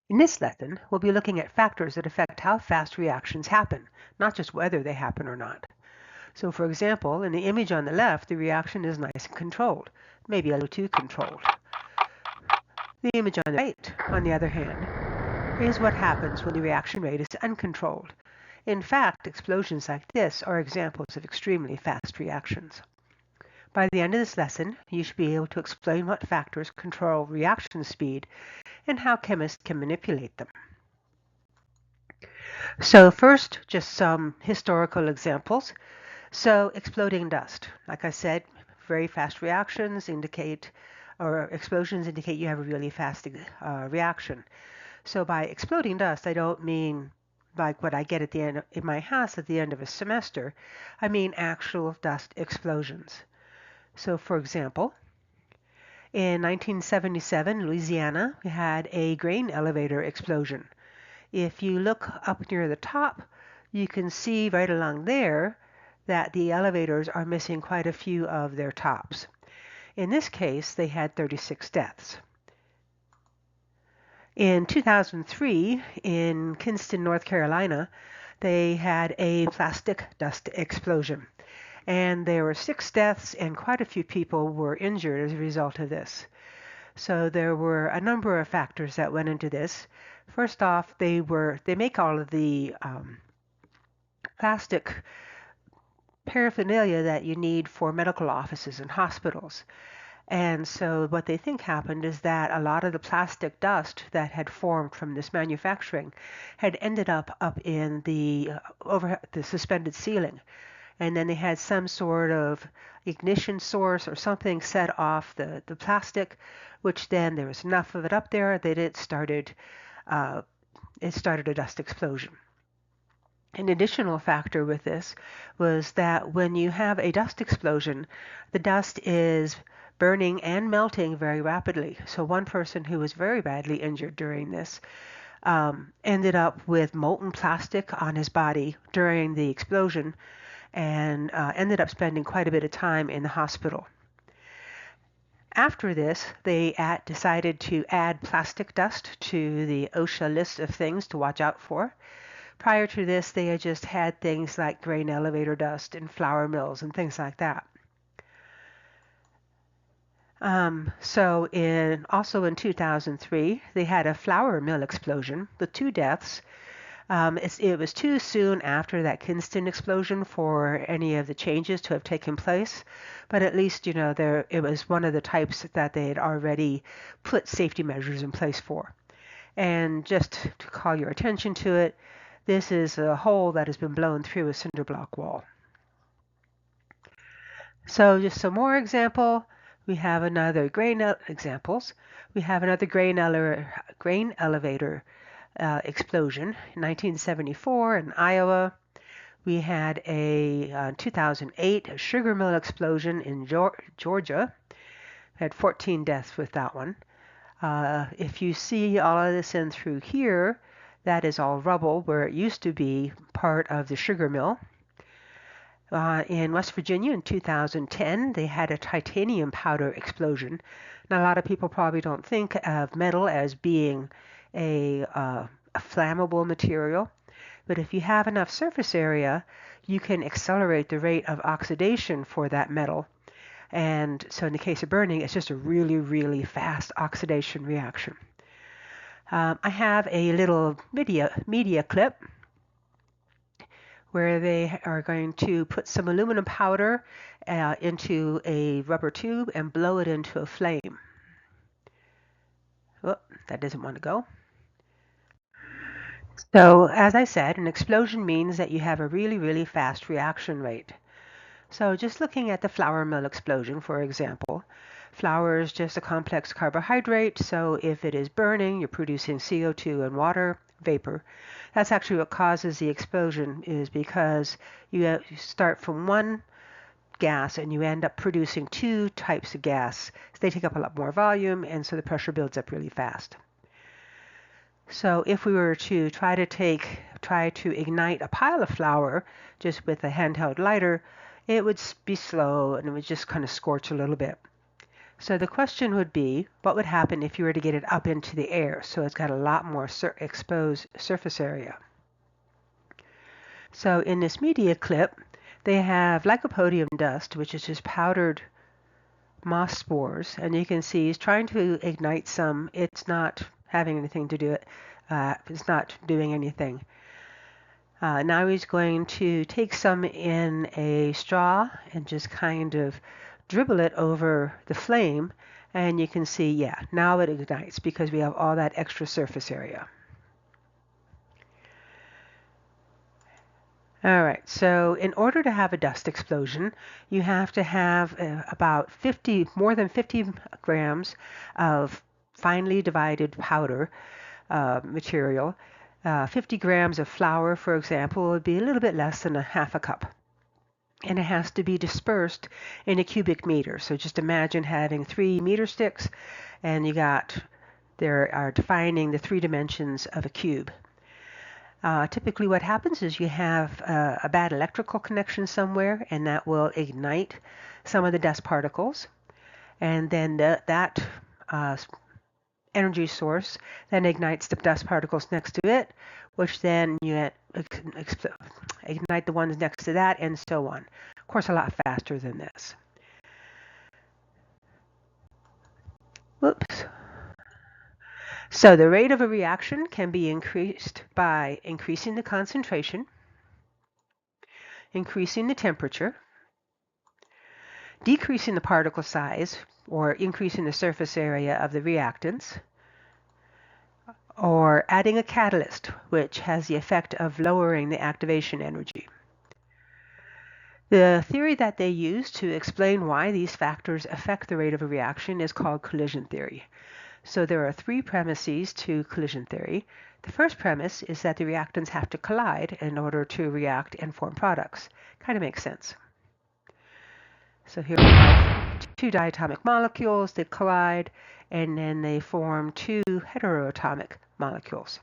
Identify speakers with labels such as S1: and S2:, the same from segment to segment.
S1: In this lesson, we'll be looking at factors that affect how fast reactions happen, not just whether they happen or not. So for example, in the image on the left, the reaction is nice and controlled, maybe a little too controlled. The image on the right, on the other hand, is what happens when the reaction rate is uncontrolled. In fact, explosions like this are examples of extremely fast reactions. By the end of this lesson, you should be able to explain what factors control reaction speed and how chemists can manipulate them. So first, just some historical examples. So exploding dust, like I said, very fast reactions indicate, or explosions indicate you have a really fast reaction. So by exploding dust, I don't mean like what I get at the end in my house at the end of a semester. I mean actual dust explosions. So for example, in 1977, Louisiana, we had a grain elevator explosion. If you look up near the top, you can see right along there that the elevators are missing quite a few of their tops. In this case, they had 36 deaths. In 2003, in Kinston, North Carolina, they had a plastic dust explosion. And there were 6 deaths and quite a few people were injured as a result of this. So there were a number of factors that went into this. First off, they make all of the plastic paraphernalia that you need for medical offices and hospitals. And so what they think happened is that a lot of the plastic dust that had formed from this manufacturing had ended up in the the suspended ceiling. And then they had some sort of ignition source or something set off the plastic, which then there was enough of it up there that it started a dust explosion. An additional factor with this was that when you have a dust explosion, the dust is burning and melting very rapidly. So one person who was very badly injured during this ended up with molten plastic on his body during the explosion and ended up spending quite a bit of time in the hospital. After this, they decided to add plastic dust to the OSHA list of things to watch out for. Prior to this, they had just had things like grain elevator dust and flour mills and things like that. Also in 2003, they had a flour mill explosion with 2 deaths. It was too soon after that Kinston explosion for any of the changes to have taken place, but at least, it was one of the types that they had already put safety measures in place for. And just to call your attention to it, this is a hole that has been blown through a cinder block wall. So just some more example. We have another grain examples. We have another grain elevator explosion in 1974 in Iowa. We had a 2008 sugar mill explosion in Georgia. We had 14 deaths with that one. If you see all of this in through here, that is all rubble where it used to be part of the sugar mill. In West Virginia in 2010, they had a titanium powder explosion. Now, a lot of people probably don't think of metal as being a flammable material, but if you have enough surface area, you can accelerate the rate of oxidation for that metal. And so in the case of burning, it's just a really, really fast oxidation reaction. I have a little media clip where they are going to put some aluminum powder into a rubber tube and blow it into a flame. Oh, that doesn't want to go. So as I said, an explosion means that you have a really, really fast reaction rate. So just looking at the flour mill explosion, for example, flour is just a complex carbohydrate, so if it is burning, you're producing CO2 and water vapor. That's actually what causes the explosion, is because you start from one gas and you end up producing 2 types of gas. So they take up a lot more volume, and so the pressure builds up really fast. So if we were to try to ignite a pile of flour just with a handheld lighter, it would be slow and it would just kind of scorch a little bit. So the question would be, what would happen if you were to get it up into the air? So it's got a lot more exposed surface area. So in this media clip, they have lycopodium dust, which is just powdered moss spores, and you can see he's trying to ignite some. It's not having anything to do it. It's not doing anything. Now he's going to take some in a straw and just kind of dribble it over the flame, and you can see, yeah, now it ignites because we have all that extra surface area. All right, so in order to have a dust explosion, you have to have about more than 50 grams of finely divided powder material. 50 grams of flour, for example, would be a little bit less than a half a cup. And it has to be dispersed in a cubic meter. So just imagine having 3 meter sticks, and there are defining the 3 dimensions of a cube. Typically what happens is you have a bad electrical connection somewhere, and that will ignite some of the dust particles. And then that energy source then ignites the dust particles next to it, which then you ignite the ones next to that, and so on. Of course, a lot faster than this. Whoops. So the rate of a reaction can be increased by increasing the concentration, increasing the temperature, decreasing the particle size, or increasing the surface area of the reactants, or adding a catalyst, which has the effect of lowering the activation energy. The theory that they use to explain why these factors affect the rate of a reaction is called collision theory. So there are 3 premises to collision theory. The first premise is that the reactants have to collide in order to react and form products. Kind of makes sense. So here we have 2 diatomic molecules that collide, and then they form 2 heteroatomic molecules.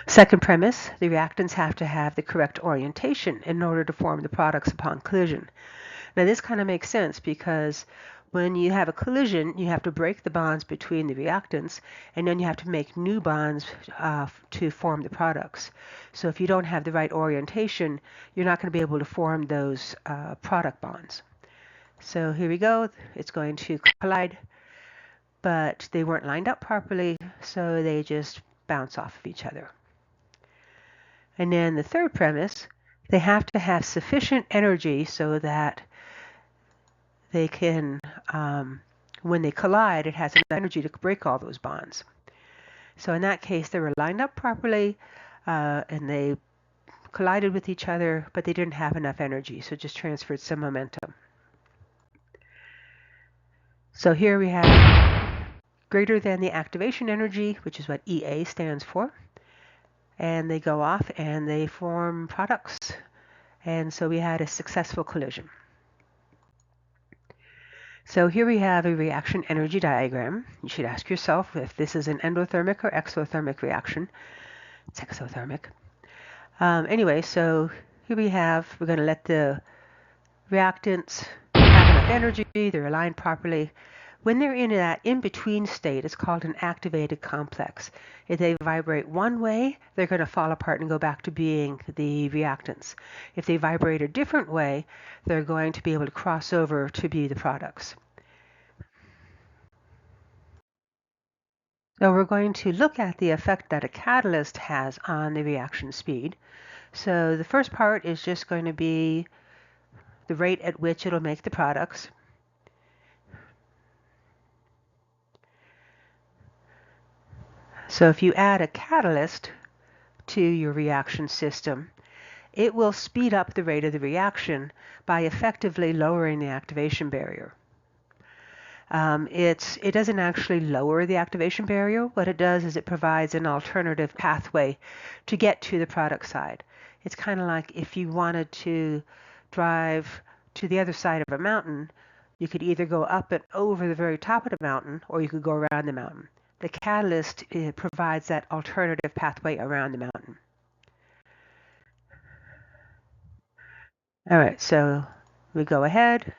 S1: Second premise, the reactants have to have the correct orientation in order to form the products upon collision. Now this kind of makes sense because when you have a collision, you have to break the bonds between the reactants, and then you have to make new bonds to form the products. So if you don't have the right orientation, you're not going to be able to form those product bonds. So here we go. It's going to collide, but they weren't lined up properly, so they just bounce off of each other. And then the third premise, they have to have sufficient energy so that they can, when they collide, it has enough energy to break all those bonds. So in that case, they were lined up properly, and they collided with each other, but they didn't have enough energy, so it just transferred some momentum. So here we have greater than the activation energy, which is what EA stands for. And they go off and they form products. And so we had a successful collision. So here we have a reaction energy diagram. You should ask yourself if this is an endothermic or exothermic reaction. It's exothermic. Anyway, so here we're going to let the reactants have enough energy, they're aligned properly. When they're in that in-between state, it's called an activated complex. If they vibrate one way, they're going to fall apart and go back to being the reactants. If they vibrate a different way, they're going to be able to cross over to be the products. So we're going to look at the effect that a catalyst has on the reaction speed. So the first part is just going to be the rate at which it'll make the products. So if you add a catalyst to your reaction system, it will speed up the rate of the reaction by effectively lowering the activation barrier. It doesn't actually lower the activation barrier. What it does is it provides an alternative pathway to get to the product side. It's kind of like if you wanted to drive to the other side of a mountain, you could either go up and over the very top of the mountain, or you could go around the mountain. The catalyst provides that alternative pathway around the mountain. All right, so we go ahead.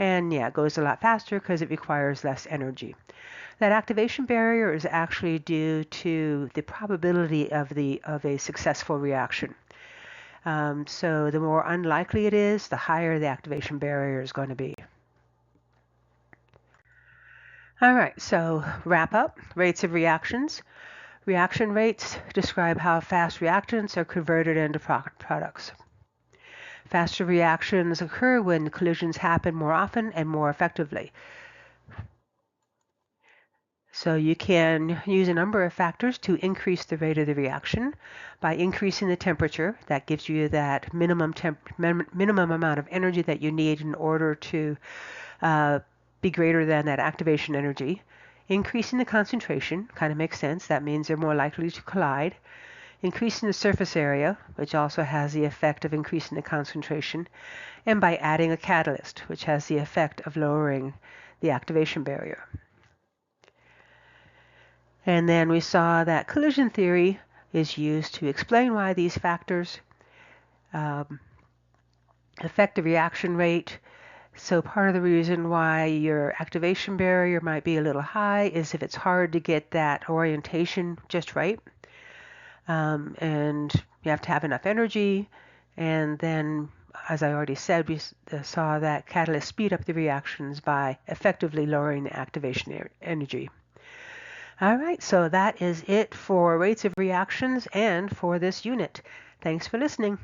S1: And yeah, it goes a lot faster because it requires less energy. That activation barrier is actually due to the probability of a successful reaction. So the more unlikely it is, the higher the activation barrier is going to be. All right, so wrap up, rates of reactions. Reaction rates describe how fast reactants are converted into products. Faster reactions occur when collisions happen more often and more effectively. So you can use a number of factors to increase the rate of the reaction. By increasing the temperature, that gives you that minimum amount of energy that you need in order to be greater than that activation energy. Increasing the concentration kind of makes sense. That means they're more likely to collide. Increasing the surface area, which also has the effect of increasing the concentration. And by adding a catalyst, which has the effect of lowering the activation barrier. And then we saw that collision theory is used to explain why these factors um, affect the reaction rate. So part of the reason why your activation barrier might be a little high is if it's hard to get that orientation just right. And you have to have enough energy. And then, as I already said, we saw that catalysts speed up the reactions by effectively lowering the activation energy. All right, so that is it for rates of reactions and for this unit. Thanks for listening.